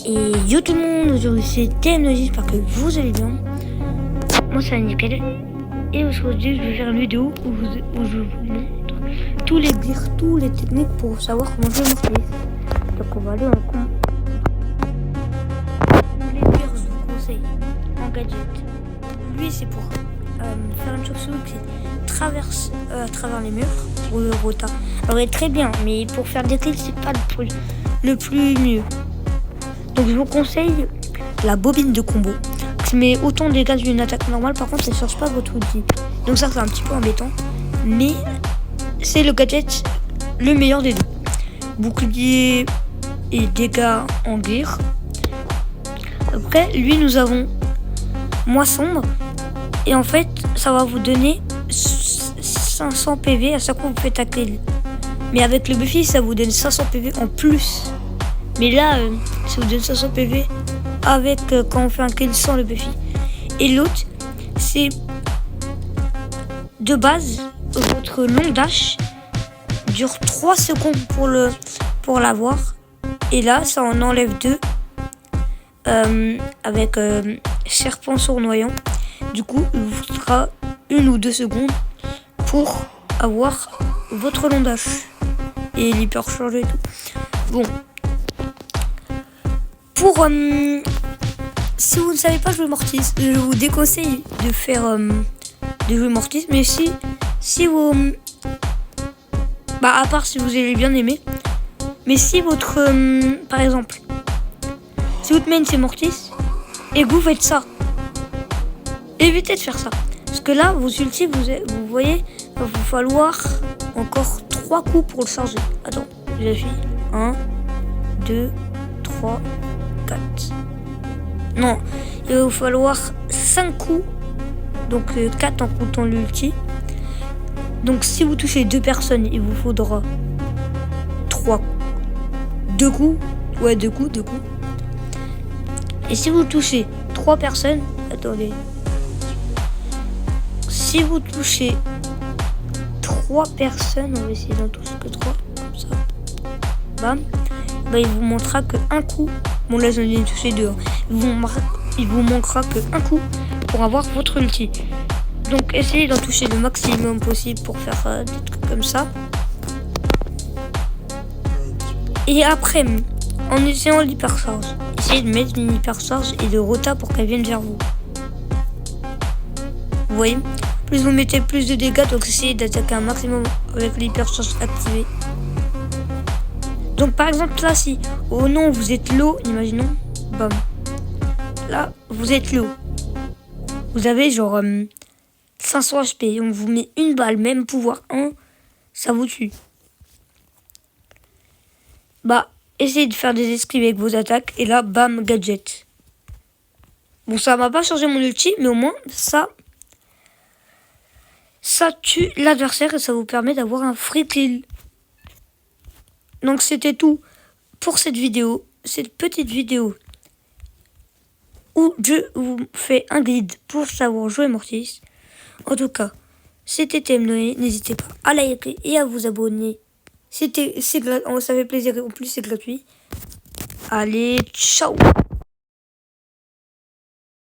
Et yo tout le monde, aujourd'hui c'est TMNOJ, j'espère que vous allez bien. Moi c'est nickel. Et aujourd'hui je vais faire une vidéo où je vous montre tous les gears, tous les techniques pour savoir comment jouer Mortis. Donc on va aller en compte. Les gears, je vous conseille en gadget. Lui c'est pour faire une chauve-souris qui traverse à travers les murs pour le rota. Alors il est très bien, mais pour faire des kills c'est pas le plus mieux. Donc je vous conseille la bobine de combo qui met autant de dégâts d'une attaque normale. Par contre, elle ne charge pas votre outil. Donc ça, c'est un petit peu embêtant. Mais c'est le gadget le meilleur des deux. Bouclier et dégâts en gear. Après, lui, nous avons Moi sombre. Et en fait, ça va vous donner 500 PV à chaque fois que vous faites un kill. Mais avec le Buffy, ça vous donne 500 PV en plus. Mais là, ça vous donne 500 PV avec quand on fait un kill sans le Buffy. Et l'autre, c'est de base, votre long dash dure 3 secondes pour l'avoir. Et là, ça en enlève 2 avec serpent sournoyant. Du coup, il vous faudra 1 ou 2 secondes pour avoir votre long dash. Et l'hypercharge et tout. Bon. Pour si vous ne savez pas jouer Mortis, je vous déconseille de faire de jouer Mortis, mais si vous à part si vous allez bien aimer, mais si votre par exemple si votre main c'est Mortis et que vous faites ça, évitez de faire ça parce que là vos ultis vous voyez, il va vous falloir encore 3 coups pour le charger. Attends, je vérifie. 1 2 3 4. Non, il va vous falloir 5 coups. Donc 4 en comptant l'ulti. Donc si vous touchez 2 personnes, il vous faudra 2 coups. Ouais, 2 coups. Et si vous touchez 3 personnes, attendez. Si vous touchez 3 personnes, on va essayer d'en toucher que 3, comme ça. Bam. Il vous montrera que un coup. Bon là j'en ai touché 2. Hein. Il vous manquera que un coup pour avoir votre ulti. Donc essayez d'en toucher le maximum possible pour faire des trucs comme ça. Et après, en essayant l'hypercharge, essayez de mettre une hypercharge et de rota pour qu'elle vienne vers vous. Vous voyez, plus vous mettez plus de dégâts, donc essayez d'attaquer un maximum avec l'hypercharge activée. Donc par exemple là, si oh non vous êtes low, imaginons, bam, là vous êtes low, vous avez genre 500 HP, on vous met une balle, même pouvoir 1, ça vous tue. Essayez de faire des esquives avec vos attaques et là bam, gadget. Bon, ça m'a pas changé mon ulti, mais au moins ça tue l'adversaire et ça vous permet d'avoir un free kill. Donc c'était tout pour cette vidéo, cette petite vidéo où je vous fais un guide pour savoir jouer Mortis. En tout cas, c'était TMNOJ, n'hésitez pas à liker et à vous abonner. Ça fait plaisir et en plus c'est gratuit. Allez, ciao!